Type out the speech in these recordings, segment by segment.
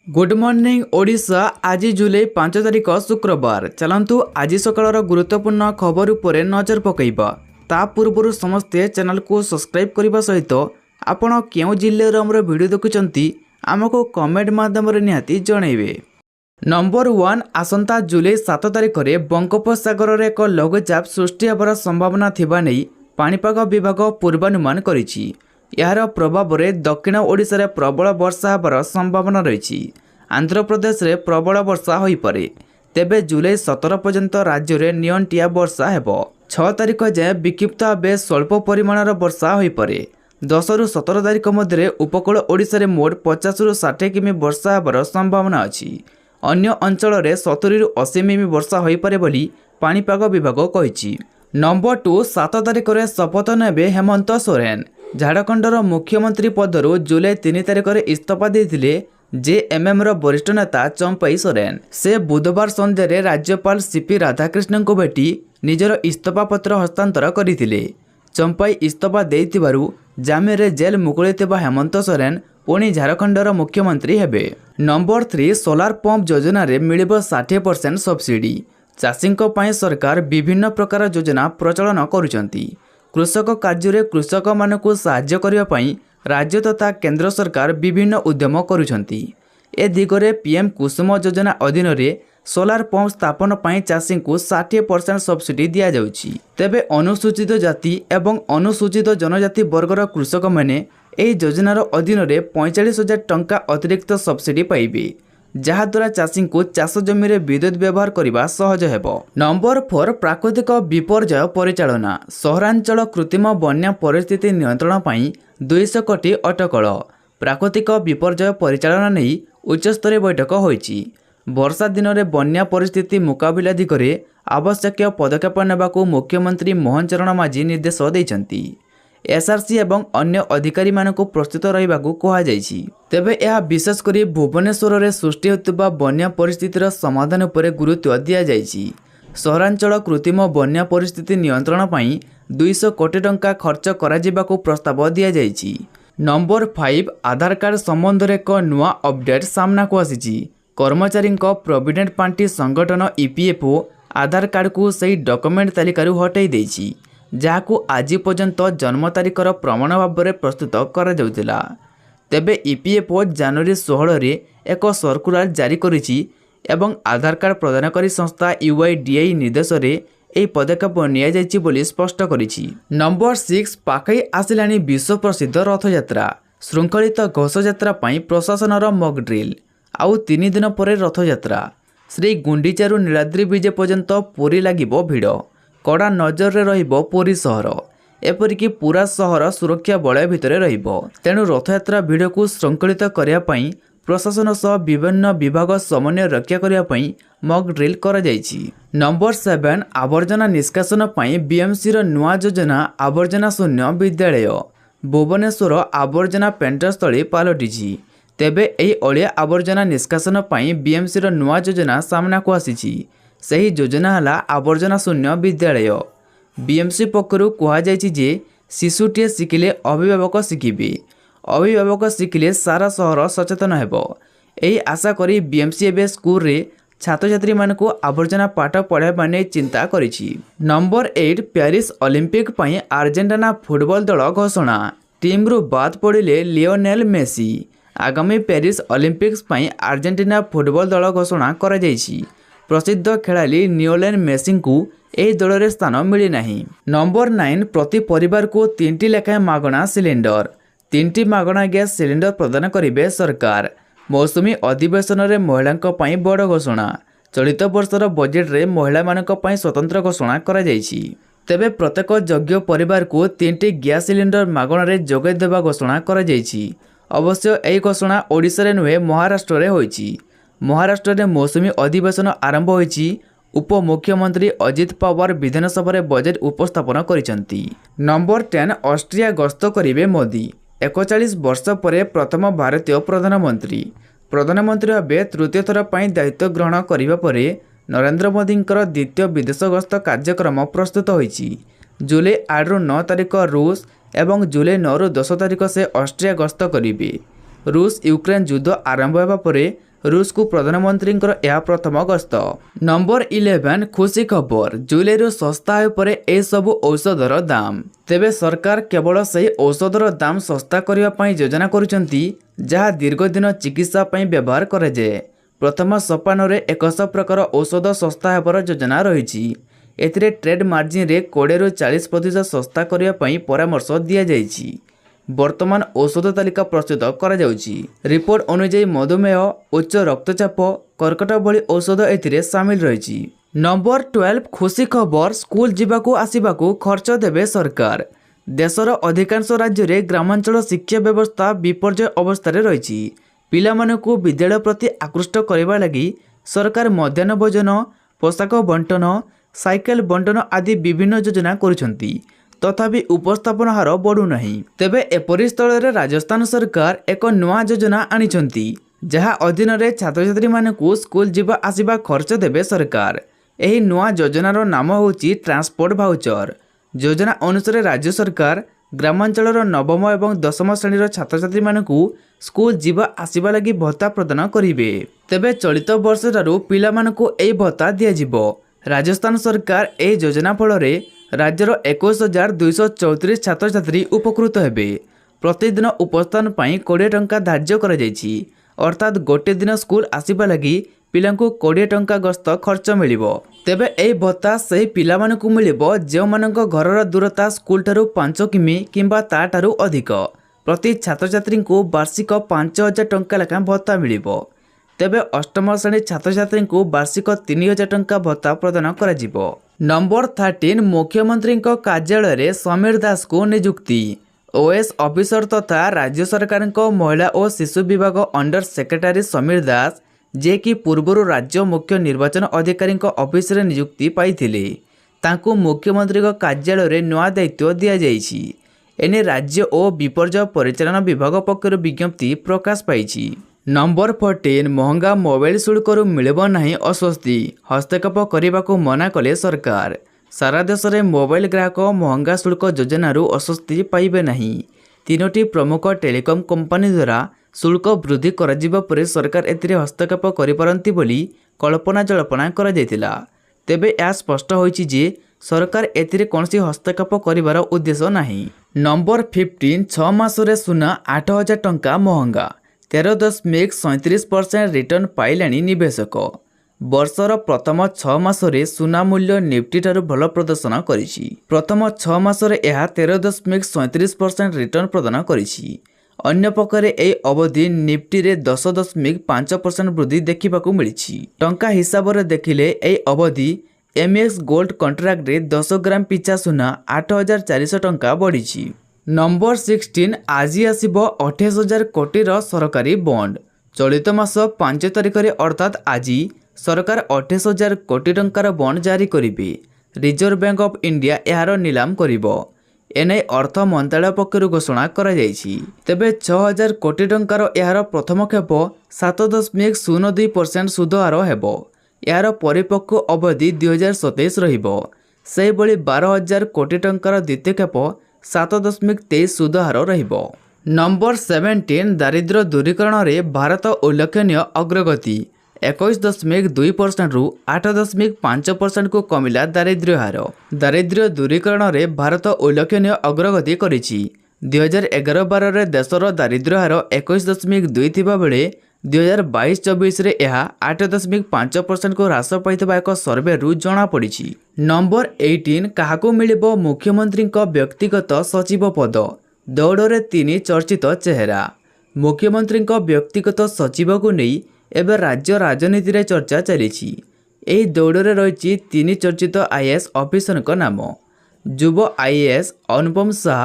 Good morning Odisha. आज जुलाई 5 तारिख शुक्रवार। चलतु आज सकाळ गुरुत्वपूर्ण खबर उपरे नजर पकईबा। ता पूर्व समस्ते चैनल को सब्सक्राइब करने सहित आपण क्यों जिले वीडियो देखुंत आमको कमेंट माध्यम निहाती जनइबे। नंबर 1 आसंता जुलाई 7 तारिख में बंगोपसागर में एक लघुचाप सृष्टि होबार संभावना थिबा नै पाणीपाग विभाग पूर्वानुमान करिछि। यार प्रभाव में दक्षिण ओडिशा रे प्रबल वर्षा होबार संभावना रही। आंध्र प्रदेश रे प्रबल वर्षा होई पारे। तेबे जुलाई 17 पर्यंत राज्य में नियंटिया वर्षा हेबो। 6 तारिख जाए विक्षिप्त भाव स्वल्प परिमाणर वर्षा होई पारे। 10 रु 17 तारिख मध्य उपकूल ओडिशा रे मोट 50 रु 60 किमी वर्षा होबार संभावना अछि। अन्य अंचल में 70 रु 80 मिमी वर्षा होई पारे बोली पाणीपाग विभाग कहिछि। नंबर 2 7 तारिख में शपथ नेबे हेमंत सोरेन। झारखंडर मुख्यमंत्री पदरु जुलाई 3 तारिख में इस्तीफा देथिले जेएमएम रो वरिष्ठ नेता चंपाई सोरेन। से बुधवार संध्यारे राज्यपाल सीपी राधाकृष्णन को भेटी निजर इस्तीफा पत्र हस्तांतर करथिले। चंपाई इस्तीफा देइतिबारु जामिन जेल मुकुलिथिबा हेमंत सोरेन पुणी झारखंडर मुख्यमंत्री हेबे। नंबर 3 सोलार पंप योजना रे मिलिबो 60% सब्सिडी। चाषींको पई सरकार विभिन्न प्रकार योजना प्रचलन करुचंती। कृषक कार्य कृषक मानकु साहाय्य करबा पई राज्य तथा केंद्र सरकार विभिन्न उद्यम करुचंती। ए दिगरे पीएम कुसुम योजना अधीन रे सोलार पंप स्थापन पई चाषी को 60% सब्सिडी दिया जाउची। तेबे अनुसूचित जाति एवं अनुसूचित जनजाति वर्गर कृषक माने एही योजनार अधीन रे 45,000 टंका अतिरिक्त सब्सिडी पाइबे, जहाद्वारा चाषी को चाष जमी रे विद्युत व्यवहार करने सहज हेबो। नंबर 4 प्राकृतिक विपर्यय परिचालना। सहरांचल कृत्रिम बन्या परिस्थिति नियंत्रण पई 200 कोटी अटकल। प्राकृतिक विपर्यय परिचालना नहीं उच्चस्तरीय बैठक होईची। वर्षा दिन में बन्या परिस्थिति मुकाबिला दिगरे आवश्यक पदक्षेप नेबाकू मुख्यमंत्री मोहन चरण माझी निर्देश देइचंती। एसआरसी एवं अन्य अधिकारी मानक प्रस्तुत रहिबाकू कहा जायछि। तेबे यह विशेषकर भुवनेश्वर में सृष्टि होतिबा बन्या परिस्थितिर समाधान उपरे गुरुत्व दिया जायछि। सहरांचल कृत्रिम बन्या परिस्थिति नियंत्रण पई 200 कोटी टंका खर्च करा जिबाकू प्रस्ताव दिया जायछि। नंबर 5 आधार कार्ड संबंध में एक नुआ अपडेट सामना को आसीछि। कर्मचारी प्रोविडेंट पांठी संगठन ईपीएफओ आधार कार्ड को सही डॉक्यूमेंट तालिकारु हटाई देछि, जहाकू आज पर्यंत जन्म तारिखर प्रमाण भाव में प्रस्तुत करा जाउतिला। तेबे ईपीएफओ जनवरी 16 रे एक सर्कुलर जारी करिछि एवं आधार कार्ड प्रदानकारी संस्था यूआईडीआई निर्देश रे एही पदक्षेप निया जायछि बोली स्पष्ट करिछि। नंबर 6 पाखई आसिलानी विश्व प्रसिद्ध रथयात्रा। श्रृंखलित घोषयात्रा पई प्रशासनर मॉक ड्रिल। आउ 3 दिन पर रथयात्रा। श्री गुंडीचारू नीलाद्री विजे पर्यंत पुरी लागिबो भिड़। कड़ा नजर रे रहिबो पुरी सहर। एपरिकी पूरा सहर सुरक्षा बलय भितरे रहिबो। तेणु रथयात्रा भिड़ को श्रृंखलित करिया पई प्रशासन सह विभिन्न विभाग समन्वय रक्षा करिया पई मॉक ड्रिल करा जायछि। नंबर 7 आवर्जना निष्कासन पई बीएमसी रो नुआ योजना आवर्जना शून्य विद्यालय। भुवनेश्वर आवर्जना पेंटस्थली पालटिछि। तेबे एही अलिया आवर्जना निष्कासन पई बीएमसी रो नुआ योजना सामना को आसीछि। सही योजना हला आवर्जना शून्य विद्यालय। बीएमसी पक्षरु कहा जायछि जे शिशुटीए शिखिले अभिभावक शिखिबे, अभिभावक शिखिले सारा सहर सचेतन हेबो। एही आशा करी बीएमसी एबे स्कूल रे छात्र छात्री मानकु आवर्जना पाठ पढ़ाइबा नै चिंता करिछि। नंबर 8 पेरिस ओलंपिक पई अर्जेंटीना फुटबॉल दल घोषणा। टीम रु बाद पड़िले लियोनेल मेसी। आगामी पेरिस ओलंपिक्स पई अर्जेंटीना फुटबॉल दल घोषणा करा जायछि। प्रसिद्ध खेलाड़ी लियोनेल मेसी को एही दल रे स्थान मिली नाही। नंबर 9 प्रति परिवार को 3टी लेखाएं मागणा सिलिंडर। 3टी मागणा गैस सिलिंडर प्रदान करिवे सरकार। मौसुमी अधिवेशन रे महिलांको पई बड़ घोषणा। चलित वर्षर बजेट रे महिला मानक पई स्वतंत्र घोषणा करा जायछि। तेबे प्रत्येक योग्य परिवार को 3टी गैस सिलिंडर मागणा रे जोगाई देबा घोषणा करा जायछि। अवश्य एही घोषणा ओडिशा रे नुहे महाराष्ट्र रे होईछि। महाराष्ट्र में मौसुमी अधिवेशन आरंभ होईछि। उपमुख्यमंत्री अजित पवार विधानसभा रे बजेट उपस्थापन करिसंती। नंबर 10 ऑस्ट्रिया गस्त करिवे मोदी। 41 वर्ष पर प्रथम भारतीय प्रधानमंत्री भावे तृतीय थर पई दायित्व ग्रहण करिबा परे नरेंद्र मोदींकर द्वितीय विदेश गस्त कार्यक्रम प्रस्तुत होईछि। जुलाई 8 रु 9 तारिख रूस एवं जुलाई 9 रु 10 तारिख से ऑस्ट्रिया गस्त करिवे। रूस यूक्रेन युद्ध आरंभ होगा पर रूस को प्रधानमंत्री यह प्रथम गस्त। नंबर 11 खुशी खबर जुलाई सस्ता हो परे ए सबु औषधर दाम। तेबे सरकार केवल सही औषधर दाम सस्ता करने योजना करुछंती जहाँ दीर्घ दिन चिकित्सा व्यवहार करे। प्रथम सोपान 100 प्रकार औषध सस्ता होवर योजना रही। एथिरे ट्रेड मार्जिन रे 20 ରୁ 40% सस्ता करने परामर्श दि जाइछि। वर्तमान औषध तालिका प्रस्तुत करा जाउछि। रिपोर्ट अनुसार मधुमेह उच्च रक्तचाप कर्कट भली औषध एथिरे सामिल रही। नंबर 12 खुशी खबर स्कूल जीवाकू आसिबाकू खर्च देबे सरकार। देशर अधिकांश राज्य रे ग्रामांचल शिक्षा व्यवस्था विपर्यय अवस्था रही। पिलामानकू विद्यालय प्रति आकृष्ट करबा लगी सरकार मध्याह्न भोजन पोशाक बंटन साइकेल बंटन आदि विभिन्न योजना करुछंती तथापि उपस्थापन हार बढ़ुना। तेबे एपरि स्थल रे राजस्थान सरकार एक नवा योजना आनिछंती जहाँ अधीन रे छात्र छात्री मानकू स्कूल जीवा आसिबा खर्च देबे सरकार। एही नवा योजनार नाम होची ट्रांसपोर्ट भाउचर। योजना अनुसार राज्य सरकार ग्रामांचल नवम और 10ମ श्रेणी छात्र छात्री मानकू स्कूल जीवा आसिबा लगी भत्ता प्रदान करिवे। तेबे चलित वर्ष ठारू पिला मानकू एही भत्ता दियाजिबो। राजस्थान सरकार एही योजना फल राज्यर 21,234 छात्र छात्री उपकृत हेबे। प्रतिदिन उपस्थान पाई 20 टंका धार्य करा जायछि। अर्थात गोटे दिन स्कूल आसिबा लगी पिलांकू 20 टंका गस्त खर्च मिलिबो। तेबे एही भत्ता सही पिला मानकू मिलिबो जेउ मानक घरर दूरता स्कूल ठारू 5 किमी किंबा ता ठारू अधिक। प्रति छात्र छात्री को वार्षिक 5,000 टंका लेखा भत्ता मिलिबो। तेबे अष्टम श्रेणी छात्र छात्री को वार्षिक 3,000 टंका भत्ता प्रदान करा जिवो। नंबर 13 मुख्यमंत्री कार्यालय रे समीर दास को नियुक्ति। ओएस ऑफिसर तथा राज्य सरकार महिला और शिशु विभाग अंडर सेक्रेटरी समीर दास जे कि पूर्वर राज्य मुख्य निर्वाचन अधिकारी ऑफिस रे नियुक्ति पाइथिले तांकू मुख्यमंत्री कार्यालय रे नया दायित्व दिया जाइछि। एने राज्य और विपर्यय परिचालन विभाग पक्षर विज्ञप्ति प्रकाश पाइछि। नंबर 14 महंगा मोबाइल शुल्क मिलब नहीं अस्वस्ति हस्तक्षेप करने को मना कले सरकार। सारा देश में मोबाइल ग्राहक महंगा शुल्क योजना अस्वस्ति पाइबे नहीं। 3टी प्रमुख टेलीकॉम कंपनी द्वारा शुल्क वृद्धि करा पर सरकार एथिरे हस्तक्षेप करिपारंती बोली कल्पना जल्पना करा जायतिला। तेबे यह स्पष्ट होइछि जे सरकार एथिरे कोनसी हस्तक्षेप करिवार उद्देश्य नहीं। नंबर 15 6 मासरे सुना 8,000 टंका महंगा 13.37% रिटर्न पाइलानी निवेशक। वर्षर प्रथम 6 मासरे सुना मूल्य निफ्टी ठारू भल प्रदर्शन करिछि। प्रथम 6 मासरे यह 13.37% रिटर्न प्रदान करिछि। अन्य पक्षरे एही अवधि निफ्टी रे 10.5% वृद्धि देखिबाकू मिलिछि। टंका हिसाब रे देखिले एही अवधि एमएक्स गोल्ड कॉन्ट्रैक्ट रे 10 ग्राम पिछा सुना 8,400 टंका बढ़िछि। नंबर 16 आज आसिबो 28,000 कोटीर सरकारी बॉन्ड। चलित मास 5 तारिख रे अर्थात आज सरकार 28,000 कोटी टंकार बॉन्ड जारी करिबे। रिजर्व बैंक ऑफ इंडिया यार नीलाम करिबो। एने अर्थ मंत्रालय पक्षरु घोषणा करा जायछि। तेबे 6,000 कोटी टंकार यार प्रथम खेप 7.02% सुध हार हेबो। यार परिपक्व अवधि 2027 रहिबो। सेहि भली 12,000 कोटी टंकार द्वितीय खेप 7.23 सुध हार रहिबो। नंबर 17 दारिद्र्य दूरीकरण रे भारत उल्लेखनीय अग्रगति 21.2% रु 8.5% को कमिला दारिद्र्य हार। दारिद्र्य दूरीकरण रे भारत उल्लेखनीय अग्रगति करिछि। 2011-12 रे देशर दारिद्र्य हार 21.2 थिबा बेले 2022-24 रे यह 8.5% को ह्रास पाइथिबा एक सर्वे रु जणा पड़िछि। नंबर 18 काहाकू मिलिबो मुख्यमंत्री व्यक्तिगत सचिव पद। दौड़े 3 चर्चित चेहरा। मुख्यमंत्री व्यक्तिगत सचिव को नहीं एवं राज्य राजनीति रे चर्चा चली। एही दौड़े रही 3 चर्चित आईएएस ऑफिसर नाम। युव आईएएस अनुपम शाह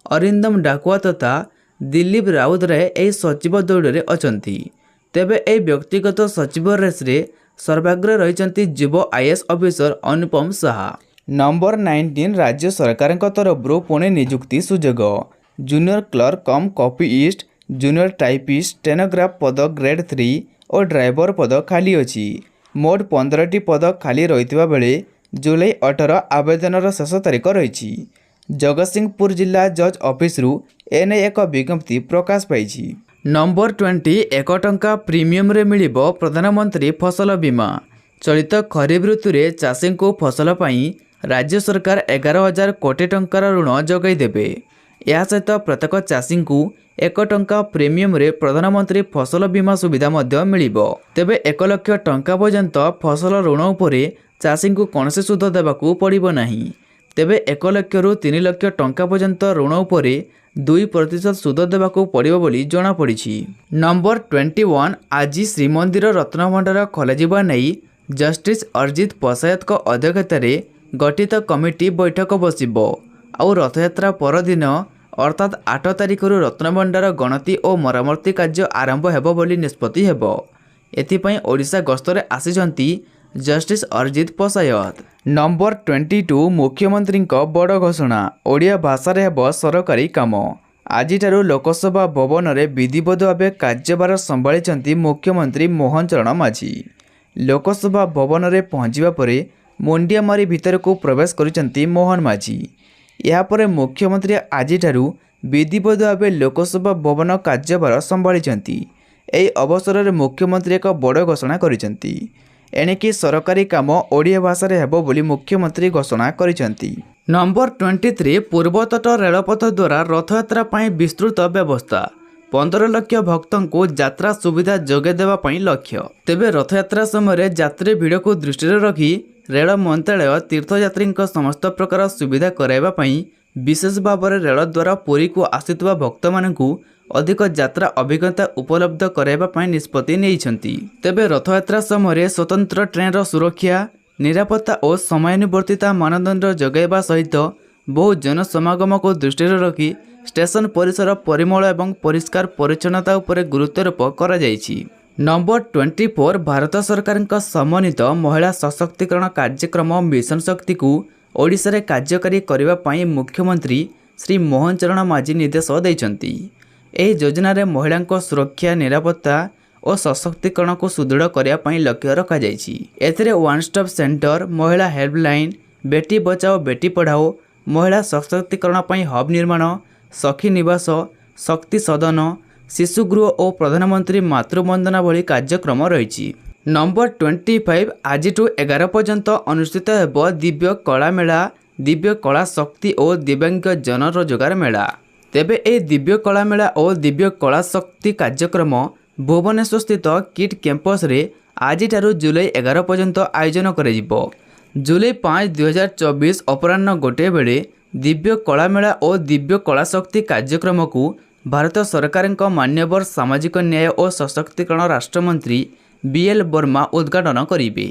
अरिंदम डाकुआ तथा दिलीप राउत रे एही सचिव दौड़े अछंती। तेबे एही व्यक्तिगत सचिव रेस रे सर्वाग्रे रही युव IAS officer Anupam Shah. Number 19 राज्य सरकार तरफ पुणे नियुक्ति सुजोग। Junior clerk cum copyist junior typist stenograph पद ग्रेड 3 और ड्राइवर पद खाली अछि। मोट 15टी पद खाली रही बेले जुलाई 18 आवेदन शेष तारीख रही। जगतसिंहपुर जिला जज ऑफिस रु एने एक विज्ञप्ति प्रकाश पाई। नंबर 20 1 टंका प्रीमियम रे मिलिबो प्रधानमंत्री फसल बीमा। चलित खरीफ ऋतु रे चाषी को फसल पाई राज्य सरकार 11,000 कोटी टंकार ऋण जोगाई देबे। या सहित प्रत्येक चाषी को 1 टंका प्रीमियम रे प्रधानमंत्री फसल बीमा सुविधा मध्य मिलिबो। तेबे 1 लाख टंका पर्यंत फसल ऋण उपरे चाषी को कौनसी सुध देबाकू पड़िबो नाही। तेबे 1 लाख रु 3 लाख टंका पर्यंत ऋण उपरे 2% सुध देबाकू पड़िबो बोली जणा पड़िछि। नंबर 21 आज श्रीमंदिर रत्नभंडार खोलाजिबा नहीं जस्टिस अरिजित पशायत को अध्यक्षतार गठित कमिटी बैठक बसिबो। आउ रथयात्रा परदिन अर्थात 8 तारिख रत्नभंडार गणति और मरामती कार्य आरंभ हेबो बोली निष्पत्ति हेबो। एथिपई ओडिशा गस्तरे आसिछंती जस्टिस अरिजित पशायत। नंबर 22 मुख्यमंत्री बड़ घोषणा ओडिया भाषा हेबो सरकारी काम। आजिठारु लोकसभा भवन में विधिवत भाव कार्यभार संभाली मुख्यमंत्री मोहन चरण माझी। लोकसभा भवन में पहुंचवा पर मुंडिया मारी भीतर को प्रवेश करिसेंती मोहन माझी। यापर मुख्यमंत्री आजिठारु विधिवत भाव लोकसभा भवन कार्यभार संभाली। एही अवसर में मुख्यमंत्री एक बड़ घोषणा करिसेंती। एणिकी सरकारी काम ओडिया भाषा हेबो बोली मुख्यमंत्री घोषणा करिसेंती। नंबर 23 पूर्वतट रेलपथ द्वारा रथयात्रा पाई विस्तृत व्यवस्था 15 लाख भक्तों को यात्रा सुविधा जोगे देवा पाई लक्ष्य। तेबे रथयात्रा समय यात्री भीड़ को दृष्टि रखी रेल मंत्रालय तीर्थयात्री समस्त प्रकार सुविधा कराइबा पाई विशेष भाव में रेल द्वारा पुरी को आसुवा भक्त मानू अधिक यात्रा अभिज्ञता उपलब्ध कराइबा पाई निष्पत्ति नेइछंती। तेबे रथयात्रा समय स्वतंत्र ट्रेन सुरक्षा निरापत्ता और समयानुवर्तिता मानदंड जगाइबा सहित बहु जनसमागम को दृष्टि रखी स्टेशन परिसर परिमल एवं परिष्कार परिच्छन्नता उपरे गुरुत्वारोप करा जायछि। नंबर 24 भारत सरकार समन्वित महिला सशक्तिकरण कार्यक्रम मिशन शक्ति को ओडिशा रे कार्यकारी करिबा पाई मुख्यमंत्री श्री मोहन चरण माझी निर्देश दैछंती। एही योजना रे महिला सुरक्षा निरापत्ता और सशक्तिकरण को सुदृढ़ करने लक्ष्य रखा जायछि। एथिरे वन स्टॉप सेंटर महिला हेल्पलाइन बेटी बचाओ बेटी पढ़ाओ महिला सशक्तिकरण पाई हब निर्माण सखी निवास शक्ति सदन शिशुगृह और प्रधानमंत्री मातृवंदना भली कार्यक्रम रही। नंबर 25 आज 11 पर्यंत अनुष्ठित हेब दिव्य कला मेला दिव्य कला शक्ति और दिव्यांग जन रोजगार मेला। तेबे ए दिव्य कला मेला और दिव्य कला शक्ति कार्यक्रम भुवनेश्वर स्थित किट कैंपस रे आज जुलाई 11 पर्यंत आयोजन करा। जुलाई 5 2024 अपराह्न 1 बेले दिव्य कला मेला और दिव्य कला शक्ति कार्यक्रम को भारत सरकार मान्यवर सामाजिक न्याय और सशक्तिकरण राष्ट्रमंत्री BL वर्मा उद्घाटन करेंगे।